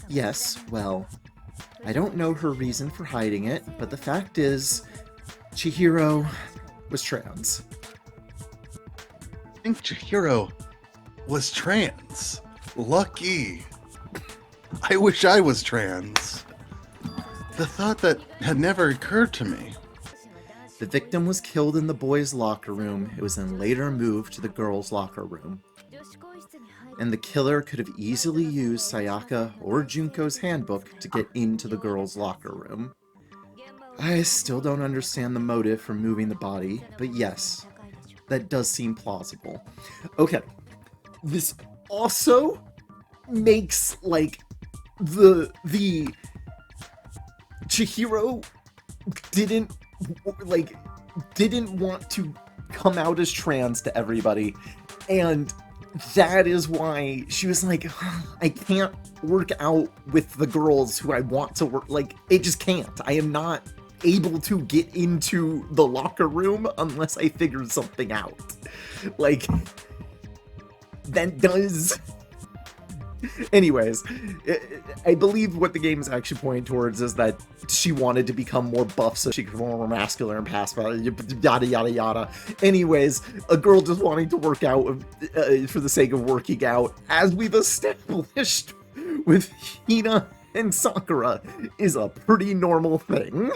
Yes, well, I don't know her reason for hiding it, but the fact is, Chihiro was trans. I think Chihiro was trans. Lucky. I wish I was trans. The thought that had never occurred to me. The victim was killed in the boys' locker room. It was then later moved to the girls' locker room. And the killer could have easily used Sayaka or Junko's handbook to get into the girls' locker room. I still don't understand the motive for moving the body, but yes, that does seem plausible. Okay, this also makes, like, the Chihiro didn't want to come out as trans to everybody, and that is why she was like, I can't work out with the girls who I want to work, like, it just can't. I am not able to get into the locker room unless I figure something out. Like, that does... Anyways, I believe what the game is actually pointing towards is that she wanted to become more buff so she could be more masculine and pass, yada yada yada. Anyways, a girl just wanting to work out for the sake of working out, as we've established with Hina and Sakura, is a pretty normal thing.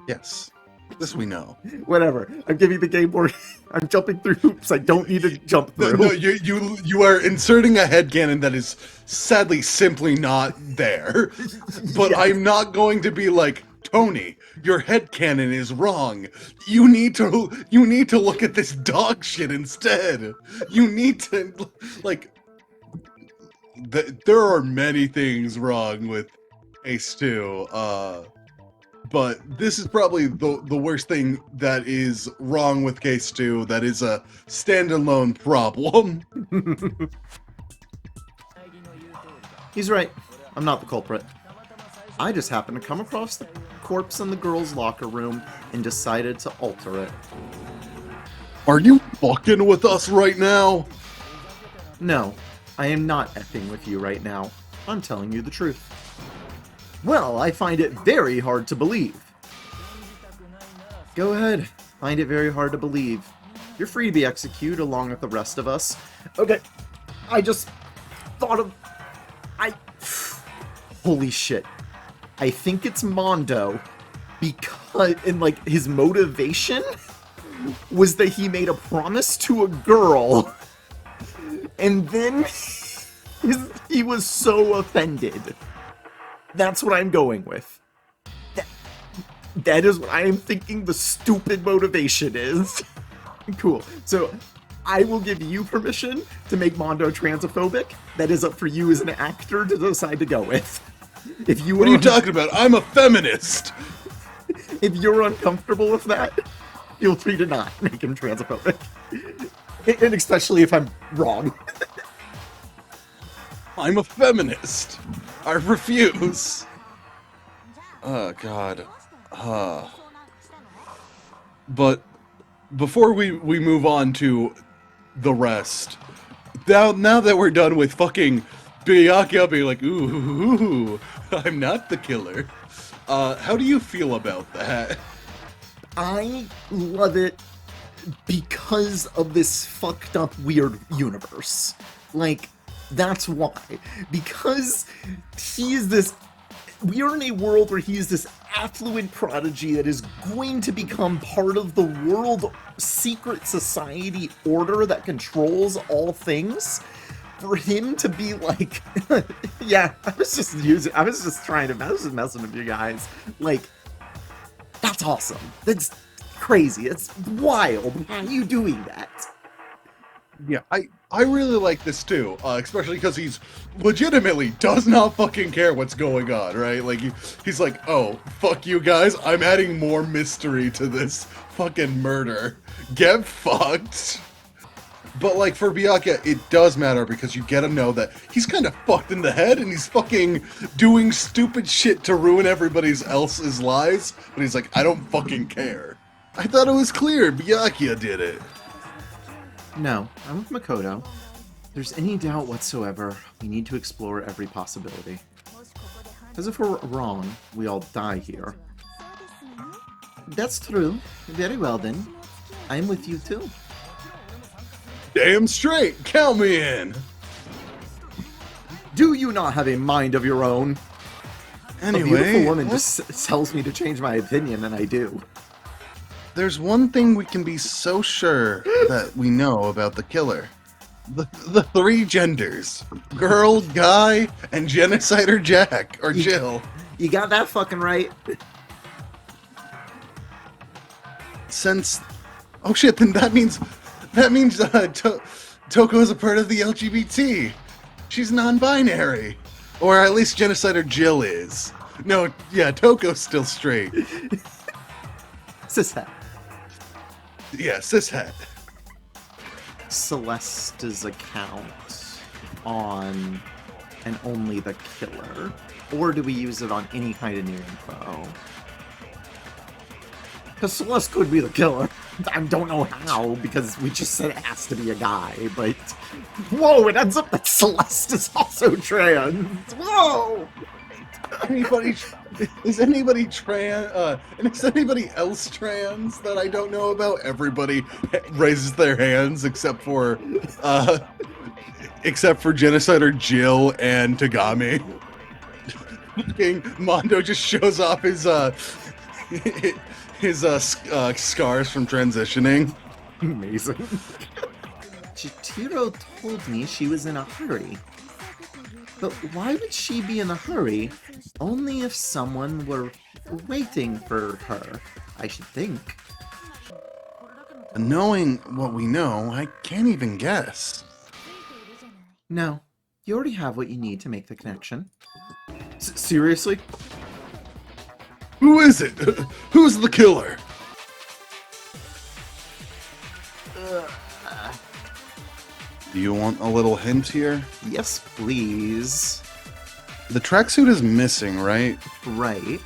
Yes. This we know. Whatever. I'm giving the game more... I'm jumping through hoops I don't need to jump through. No, you are inserting a headcanon that is sadly simply not there. But yes. I'm not going to be like, Tony, your headcanon is wrong. You need to look at this dog shit instead. You need to, like... there are many things wrong with Ace 2, but this is probably the worst thing that is wrong with Case 2 that is a standalone problem. He's right. I'm not the culprit. I just happened to come across the corpse in the girls' locker room and decided to alter it. Are you fucking with us right now? No, I am not effing with you right now. I'm telling you the truth. Well, I find it very hard to believe. Go ahead. Find it very hard to believe. You're free to be executed along with the rest of us. Okay, I just thought of... Holy shit. I think it's Mondo, because... And, like, his motivation was that he made a promise to a girl, and then he was so offended. That's what I'm going with. That is what I am thinking the stupid motivation is. Cool. So, I will give you permission to make Mondo transphobic. That is up for you as an actor to decide to go with. What are you talking about? I'm a feminist! If you're uncomfortable with that, feel free to not make him transphobic. And especially if I'm wrong. I'm a feminist. I refuse. Oh, God. But before we move on to the rest, now that we're done with fucking Byakuya being like, ooh, I'm not the killer, how do you feel about that? I love it because of this fucked up weird universe. Like, that's why. Because he is this... We are in a world where he is this affluent prodigy that is going to become part of the world secret society order that controls all things. For him to be like, yeah, I was just messing with you guys. Like, that's awesome. That's crazy. It's wild. How are you doing that? Yeah, I really like this too, especially because he's legitimately does not fucking care what's going on, right? Like, he's like, oh, fuck you guys, I'm adding more mystery to this fucking murder. Get fucked. But, like, for Byakuya, it does matter because you get to know that he's kind of fucked in the head and he's fucking doing stupid shit to ruin everybody else's lives, but he's like, I don't fucking care. I thought it was clear Byakuya did it. No, I'm with Makoto. there's any doubt whatsoever, we need to explore every possibility. As if we're wrong, we all die here. That's true. Very well then. I'm with you too. Damn straight, count me in. Do you not have a mind of your own? Anyway, a beautiful woman just tells me to change my opinion, and I do. There's one thing we can be so sure that we know about the killer. The three genders. Girl, guy, and genocider Jack, or Jill. You got that fucking right. Since... Oh shit, then that means Toko is a part of the LGBT. She's non-binary. Or at least genocider Jill is. No, yeah, Toko's still straight. Cishet. Yeah, cishet. Celeste's account on and only the killer? Or do we use it on any kind of new info? Because Celeste could be the killer. I don't know how, because we just said it has to be a guy, but... Whoa, it ends up that Celeste is also trans! Whoa! Is anybody trans, and is anybody else trans that I don't know about? Everybody raises their hands except for genocider Jill and Tagami. Fucking Mondo just shows off his scars from transitioning. Amazing. Chihiro told me she was in a hurry. But why would she be in a hurry? Only if someone were waiting for her, I should think. Knowing what we know, I can't even guess. No, you already have what you need to make the connection. Seriously? Who is it? Who's the killer? Do you want a little hint here? Yes, please. The tracksuit is missing, right? Right.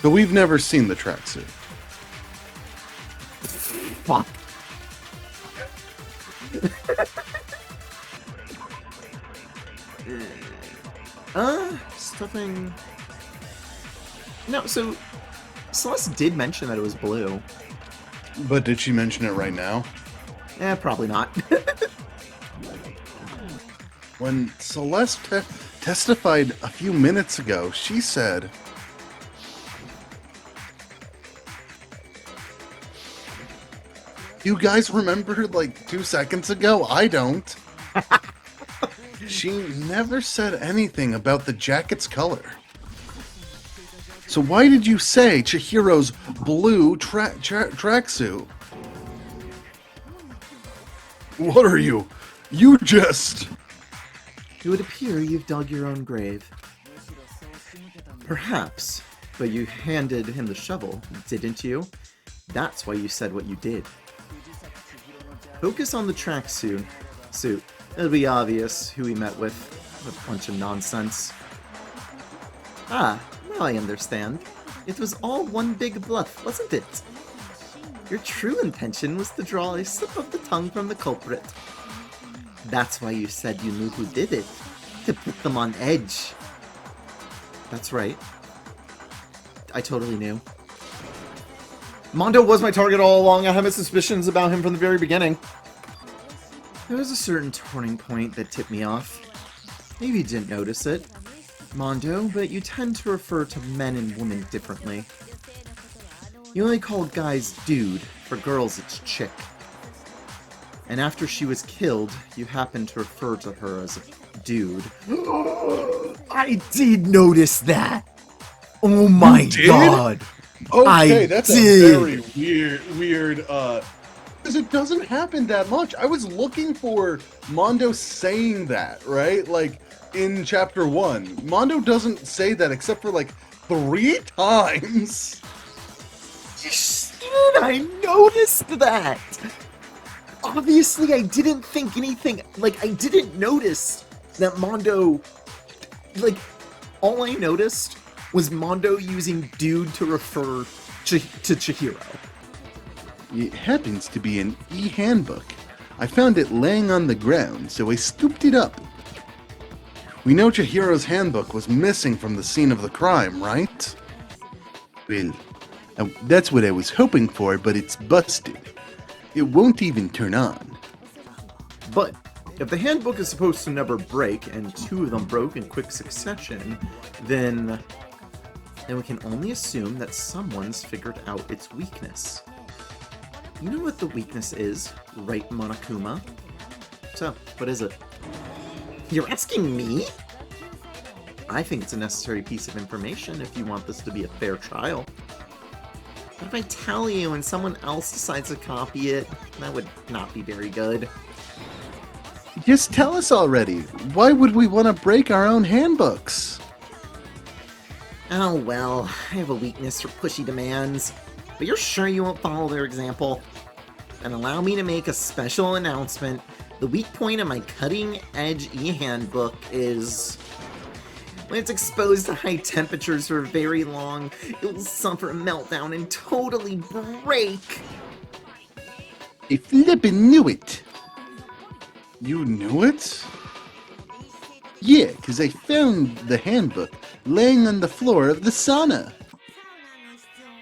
But we've never seen the tracksuit. Fuck. Stuffing... No, so... Celeste did mention that it was blue. But did she mention it right now? Probably not. When Celeste testified a few minutes ago, she said... You guys remember like 2 seconds ago? I don't. She never said anything about the jacket's color. So why did you say Chihiro's blue tracksuit? What are you? You just... It would appear you've dug your own grave. Perhaps, but you handed him the shovel, didn't you? That's why you said what you did. Focus on the tracksuit. It'll be obvious who he met with. A bunch of nonsense. Ah, now I understand. It was all one big bluff, wasn't it? Your true intention was to draw a slip of the tongue from the culprit. That's why you said you knew who did it. To put them on edge. That's right. I totally knew. Mondo was my target all along. I had my suspicions about him from the very beginning. There was a certain turning point that tipped me off. Maybe you didn't notice it, Mondo, but you tend to refer to men and women differently. You only call guys dude, for girls it's chick. And after she was killed, you happened to refer to her as a dude. I did notice that! Oh my god! Okay, that's a very weird, because it doesn't happen that much. I was looking for Mondo saying that, right? Like, in Chapter 1. Mondo doesn't say that except for, like, 3 times. Shit, I noticed that! Obviously, I didn't think anything, like, I didn't notice that Mondo, like, all I noticed was Mondo using dude to refer to Chihiro. It happens to be an e-handbook. I found it laying on the ground, so I scooped it up. We know Chihiro's handbook was missing from the scene of the crime, right? Well, that's what I was hoping for, but it's busted. It won't even turn on. But if the handbook is supposed to never break, and 2 of them broke in quick succession, then we can only assume that someone's figured out its weakness. You know what the weakness is, right, Monokuma? So, what is it? You're asking me? I think it's a necessary piece of information if you want this to be a fair trial. But if I tell you and someone else decides to copy it, that would not be very good. Just tell us already. Why would we want to break our own handbooks? Oh well, I have a weakness for pushy demands. But you're sure you won't follow their example? And allow me to make a special announcement. The weak point of my cutting-edge e-handbook is... when it's exposed to high temperatures for very long, it will suffer a meltdown and totally break! I flippin' knew it! You knew it? Yeah, because I found the handbook laying on the floor of the sauna.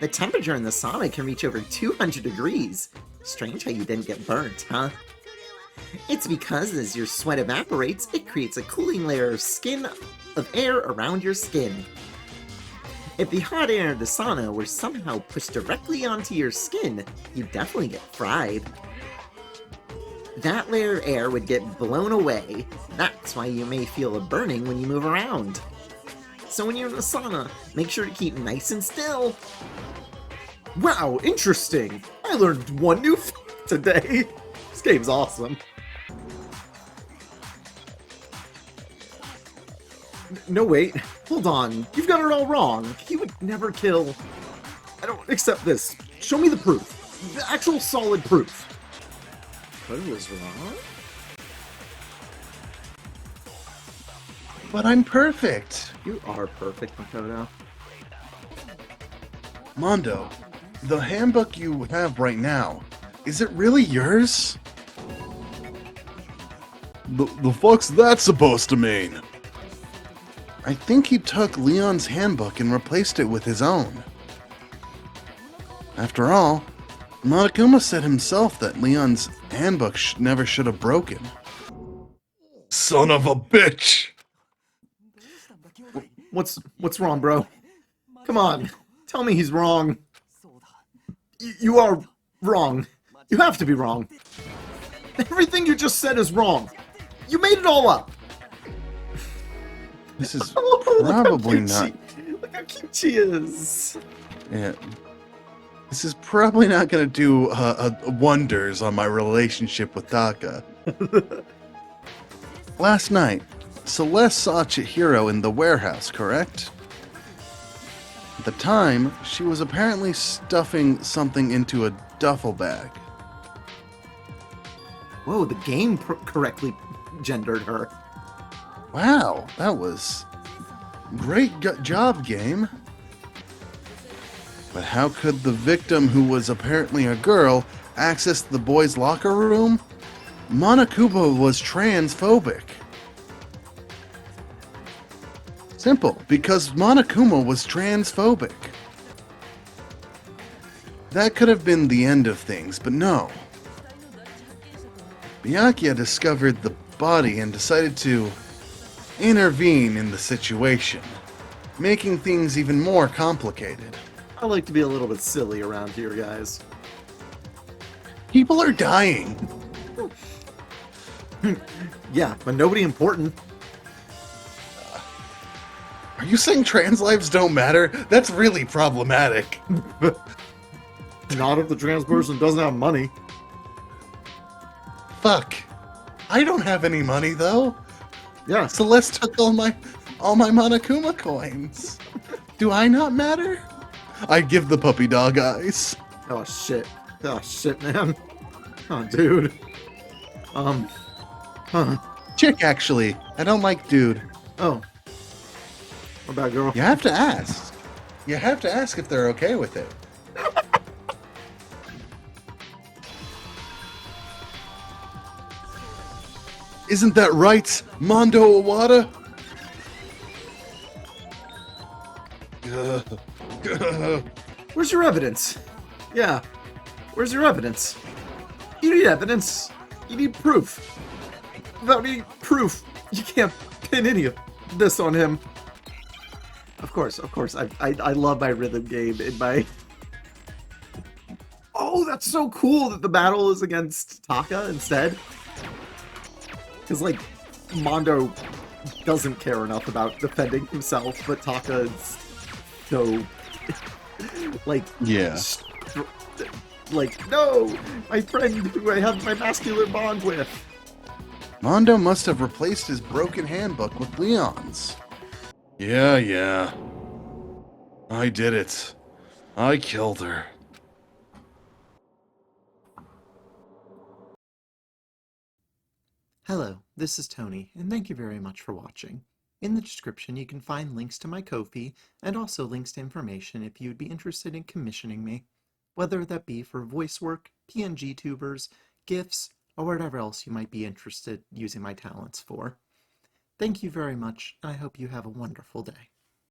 The temperature in the sauna can reach over 200 degrees. Strange how you didn't get burnt, huh? It's because as your sweat evaporates, it creates a cooling layer of air around your skin. If the hot air of the sauna were somehow pushed directly onto your skin, you'd definitely get fried. That layer of air would get blown away. That's why you may feel a burning when you move around. So when you're in a sauna, make sure to keep nice and still. Wow, interesting! I learned one new fact today! This game's awesome. No, wait. Hold on. You've got it all wrong. He would never kill... I don't accept this. Show me the proof. The actual solid proof. What was wrong? But I'm perfect. You are perfect, Makoto. Mondo, the handbook you have right now, is it really yours? The fuck's that supposed to mean? I think he took Leon's handbook and replaced it with his own. After all, Monokuma said himself that Leon's handbook never should have broken. Son of a bitch! What's wrong, bro? Come on, tell me he's wrong. You are wrong. You have to be wrong. Everything you just said is wrong. You made it all up. This is Oh, probably not... Look how cute she is. Yeah. This is probably not going to do wonders on my relationship with Taka. Last night, Celeste saw Chihiro in the warehouse, correct? At the time, she was apparently stuffing something into a duffel bag. Whoa, the game correctly gendered her. Wow, that was great job, game. But how could the victim, who was apparently a girl, access the boys' locker room? Monokuma was transphobic. Simple, because Monokuma was transphobic. That could have been the end of things, but no. Byakuya discovered the body and decided to intervene in the situation, making things even more complicated. I like to be a little bit silly around here, guys. People are dying. Yeah, but nobody important. Are you saying trans lives don't matter? That's really problematic. Not if the trans person doesn't have money. Fuck. I don't have any money though. Yeah. Celeste took all my Monokuma coins. Do I not matter? I give the puppy dog eyes. Oh shit. Oh shit, man. Oh, dude. Chick, actually. I don't like dude. Oh. What about girl? You have to ask. You have to ask if they're okay with it. Isn't that right, Mondo Owada? Where's your evidence? Yeah, where's your evidence? You need evidence. You need proof. Without any proof, you can't pin any of this on him. Of course, I love my rhythm game in my... Oh, that's so cool that the battle is against Taka instead. Because, like, Mondo doesn't care enough about defending himself, but Taka is so... like... Yeah. Like, no! My friend who I have my masculine bond with! Mondo must have replaced his broken handbook with Leon's. Yeah. I did it. I killed her. Hello, this is Tony, and thank you very much for watching. In the description you can find links to my Ko-fi, and also links to information if you'd be interested in commissioning me, whether that be for voice work, PNG tubers, GIFs, or whatever else you might be interested using my talents for. Thank you very much, and I hope you have a wonderful day.